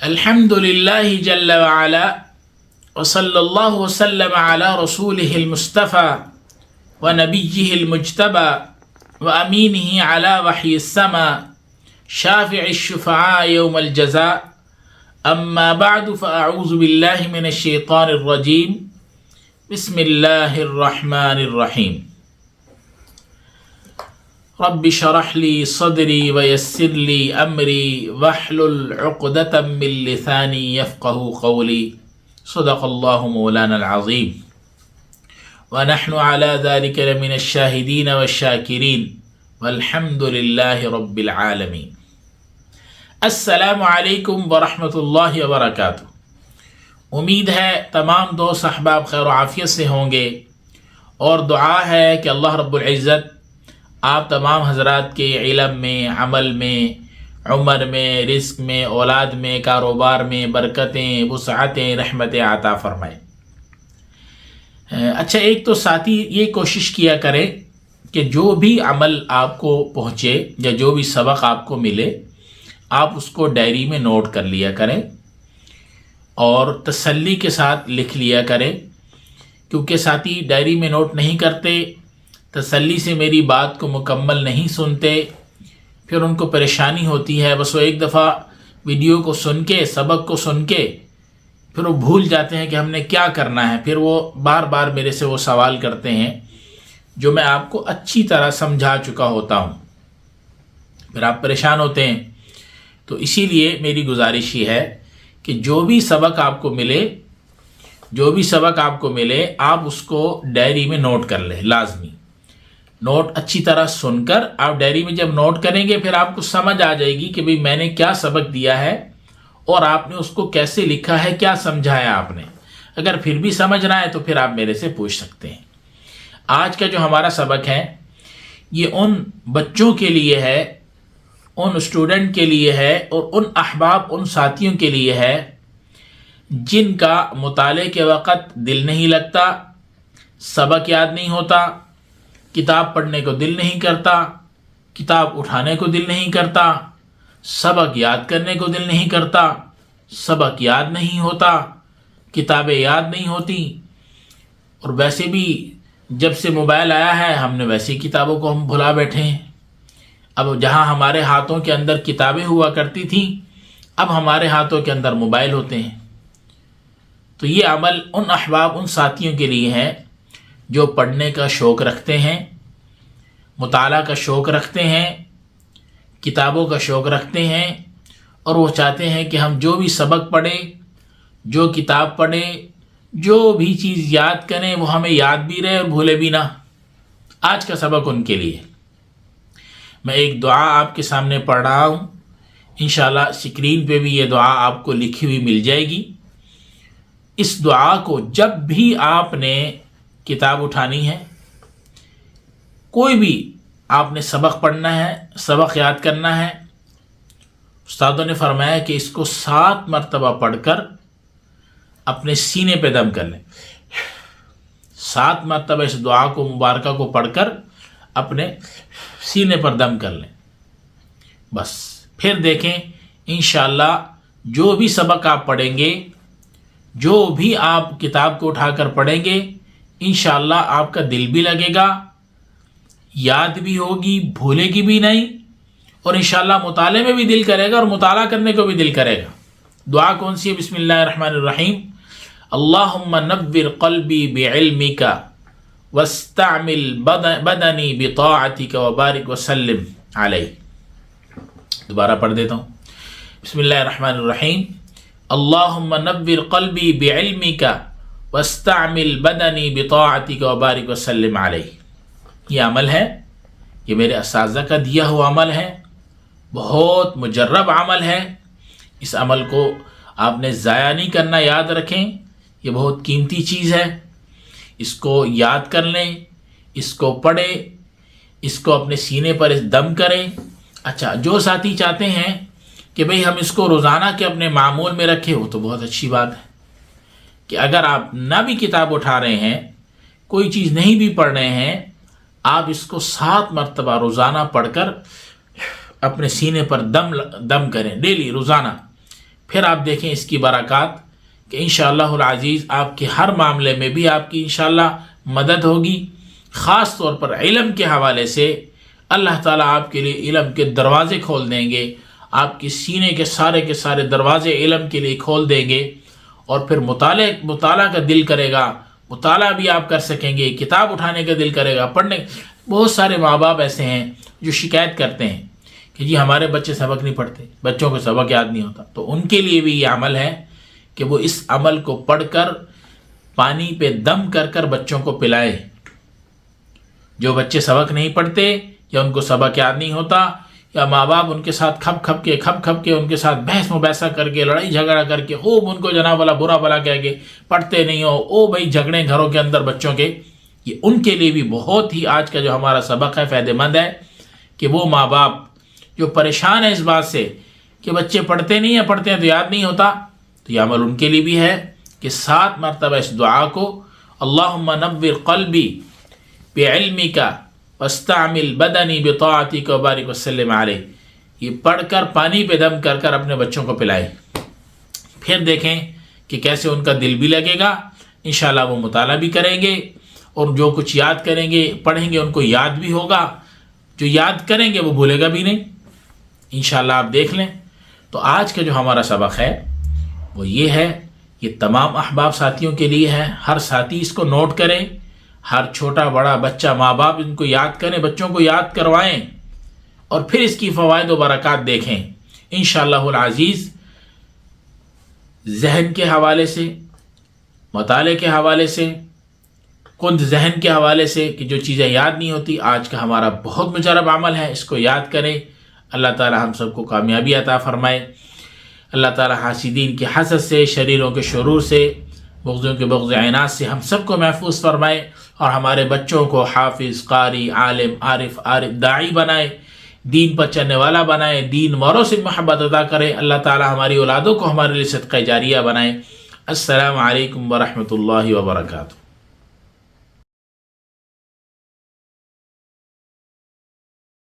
الحمد لله جل وعلا وصلى الله وسلم على رسوله المصطفى ونبيه المجتبى وأمينه على وحي السماء شافع الشفعاء يوم الجزاء أما بعد فأعوذ بالله من الشيطان الرجيم بسم الله الرحمن الرحيم رب شرح لي صدري ويسر لي أمري واحلل عقدة من لساني يفقه قولي صدق الله مولانا العظيم ونحن على ذلك لمن الشاهدين والشاكرين والحمد لله رب العالمين. السلام علیکم ورحمۃ اللہ وبرکاتہ. امید ہے تمام دوست احباب خیر و عافیت سے ہوں گے اور دعا ہے کہ اللہ رب العزت آپ تمام حضرات کے علم میں، عمل میں، عمر میں، رزق میں، اولاد میں، کاروبار میں برکتیں، وسعتیں، رحمتیں عطا فرمائے. اچھا، ایک تو ساتھی یہ کوشش کیا کریں کہ جو بھی عمل آپ کو پہنچے یا جو بھی سبق آپ کو ملے آپ اس کو ڈائری میں نوٹ کر لیا کریں اور تسلی کے ساتھ لکھ لیا کریں، کیونکہ ساتھی ڈائری میں نوٹ نہیں کرتے، تسلی سے میری بات کو مکمل نہیں سنتے، پھر ان کو پریشانی ہوتی ہے. بس وہ ایک دفعہ ویڈیو کو سن کے، سبق کو سن کے پھر وہ بھول جاتے ہیں کہ ہم نے کیا کرنا ہے. پھر وہ بار بار میرے سے وہ سوال کرتے ہیں جو میں آپ کو اچھی طرح سمجھا چکا ہوتا ہوں، پھر آپ پریشان ہوتے ہیں. تو اسی لیے میری گزارش یہ ہے کہ جو بھی سبق آپ کو ملے آپ اس کو ڈائری میں نوٹ کر لیں. لازمی نوٹ اچھی طرح سن کر آپ ڈائری میں جب نوٹ کریں گے پھر آپ کو سمجھ آ جائے گی کہ بھئی میں نے کیا سبق دیا ہے اور آپ نے اس کو کیسے لکھا ہے، کیا سمجھایا آپ نے. اگر پھر بھی سمجھنا ہے تو پھر آپ میرے سے پوچھ سکتے ہیں. آج کا جو ہمارا سبق ہے یہ ان بچوں کے لیے ہے، ان اسٹوڈنٹ کے لیے ہے اور ان احباب، ان ساتھیوں کے لیے ہے جن کا مطالعے کے وقت دل نہیں لگتا، سبق یاد نہیں ہوتا، کتاب پڑھنے کو دل نہیں کرتا، کتاب اٹھانے کو دل نہیں کرتا، سبق یاد کرنے کو دل نہیں کرتا، سبق یاد نہیں ہوتا، کتابیں یاد نہیں ہوتی. اور ویسے بھی جب سے موبائل آیا ہے ہم نے ویسی کتابوں کو ہم بھلا بیٹھے ہیں. اب جہاں ہمارے ہاتھوں کے اندر کتابیں ہوا کرتی تھیں اب ہمارے ہاتھوں کے اندر موبائل ہوتے ہیں. تو یہ عمل ان احباب، ان ساتھیوں کے لیے ہے جو پڑھنے کا شوق رکھتے ہیں، مطالعہ کا شوق رکھتے ہیں، کتابوں کا شوق رکھتے ہیں اور وہ چاہتے ہیں کہ ہم جو بھی سبق پڑھیں، جو کتاب پڑھیں، جو بھی چیز یاد کریں وہ ہمیں یاد بھی رہے اور بھولے بھی نہ. آج کا سبق ان کے لیے میں ایک دعا آپ کے سامنے پڑھ رہا ہوں. انشاءاللہ اسکرین پہ بھی یہ دعا آپ کو لکھی ہوئی مل جائے گی. اس دعا کو جب بھی آپ نے کتاب اٹھانی ہے، کوئی بھی آپ نے سبق پڑھنا ہے، سبق یاد کرنا ہے، استادوں نے فرمایا کہ اس کو 7 مرتبہ پڑھ کر اپنے سینے پہ دم کر لیں. 7 مرتبہ اس دعا کو مبارکہ کو پڑھ کر اپنے سینے پر دم کر لیں. بس پھر دیکھیں انشاءاللہ جو بھی سبق آپ پڑھیں گے، جو بھی آپ کتاب کو اٹھا کر پڑھیں گے، انشاءاللہ آپ کا دل بھی لگے گا، یاد بھی ہوگی، بھولے گی بھی نہیں اور انشاءاللہ مطالعے میں بھی دل کرے گا اور مطالعہ کرنے کو بھی دل کرے گا. دعا کون سی ہے؟ بسم اللہ الرحمن الرحیم. اللہم نور قلبی بعلمک واستعمل بدنی بطاعتک وبارک وسلم علیہ. دوبارہ پڑھ دیتا ہوں. بسم اللہ الرحمن الرحیم. اللہم نور قلبی بعلمک واستعمل بدنی بطاعتک وبارک وسلم علیہ. یہ عمل ہے، یہ میرے اساتذہ کا دیا ہوا عمل ہے، بہت مجرب عمل ہے. اس عمل کو آپ نے ضائع نہیں کرنا، یاد رکھیں یہ بہت قیمتی چیز ہے. اس کو یاد کر لیں، اس کو پڑھیں، اس کو اپنے سینے پر دم کریں. اچھا، جو ساتھی چاہتے ہیں کہ بھئی ہم اس کو روزانہ کے اپنے معمول میں رکھیں وہ تو بہت اچھی بات ہے کہ اگر آپ نہ بھی کتاب اٹھا رہے ہیں، کوئی چیز نہیں بھی پڑھ رہے ہیں، آپ اس کو 7 مرتبہ روزانہ پڑھ کر اپنے سینے پر دم کریں ڈیلی، روزانہ. پھر آپ دیکھیں اس کی برکات کہ انشاءاللہ العزیز آپ کے ہر معاملے میں بھی آپ کی انشاءاللہ مدد ہوگی. خاص طور پر علم کے حوالے سے اللہ تعالیٰ آپ کے لیے علم کے دروازے کھول دیں گے. آپ کی سینے کے سارے دروازے علم کے لیے کھول دیں گے، اور پھر مطالعہ کا دل کرے گا، مطالعہ بھی آپ کر سکیں گے، کتاب اٹھانے کا دل کرے گا، پڑھنے. بہت سارے ماں باپ ایسے ہیں جو شکایت کرتے ہیں کہ جی ہمارے بچے سبق نہیں پڑھتے، بچوں کو سبق یاد نہیں ہوتا. تو ان کے لیے بھی یہ عمل ہے کہ وہ اس عمل کو پڑھ کر پانی پہ دم کر کر بچوں کو پلائے. جو بچے سبق نہیں پڑھتے یا ان کو سبق یاد نہیں ہوتا، یا ماں باپ ان کے ساتھ کھپ کھپ کے ان کے ساتھ بحث مباحثہ کر کے لڑائی جھگڑا کر کے خوب ان کو جناب والا برا بلا کہہ کے پڑھتے نہیں ہو، او بھائی جھگڑے گھروں کے اندر بچوں کے، یہ ان کے لیے بھی بہت ہی آج کا جو ہمارا سبق ہے فائدہ مند ہے. کہ وہ ماں باپ جو پریشان ہے اس بات سے کہ بچے پڑھتے نہیں ہیں، پڑھتے ہیں تو یاد نہیں ہوتا، تو یہ عمل ان کے لیے بھی ہے کہ 7 مرتبہ اس دعا کو اللہم نور قلبی بعلمک واستعمل بدنی بطاعتک وبارک وسلم علیہ، یہ پڑھ کر پانی پہ دم کر کر اپنے بچوں کو پلائے. پھر دیکھیں کہ کیسے ان کا دل بھی لگے گا، انشاءاللہ وہ مطالعہ بھی کریں گے، اور جو کچھ یاد کریں گے پڑھیں گے ان کو یاد بھی ہوگا، جو یاد کریں گے وہ بھولے گا بھی نہیں انشاءاللہ. آپ دیکھ لیں. تو آج کا جو ہمارا سبق ہے وہ یہ ہے، یہ تمام احباب ساتھیوں کے لیے ہے. ہر ساتھی اس کو نوٹ کریں، ہر چھوٹا بڑا بچہ ماں باپ ان کو یاد کریں، بچوں کو یاد کروائیں، اور پھر اس کی فوائد و برکات دیکھیں انشاءاللہ العزیز. ذہن کے حوالے سے، مطالعے کے حوالے سے، کند ذہن کے حوالے سے کہ جو چیزیں یاد نہیں ہوتی، آج کا ہمارا بہت مجرب عمل ہے، اس کو یاد کریں. اللہ تعالی ہم سب کو کامیابی عطا فرمائے. اللہ تعالی حاسدین کی حسد سے، شریروں کے شرور سے، بغضوں کے بغض عینات سے ہم سب کو محفوظ فرمائے، اور ہمارے بچوں کو حافظ، قاری، عالم، عارف داعی بنائے، دین پر چلنے والا بنائے، دین موروں سے محبت عطا کرے. اللہ تعالی ہماری اولادوں کو ہمارے لیے صدقہ جاریہ بنائے. السلام علیکم ورحمۃ اللہ وبرکاتہ.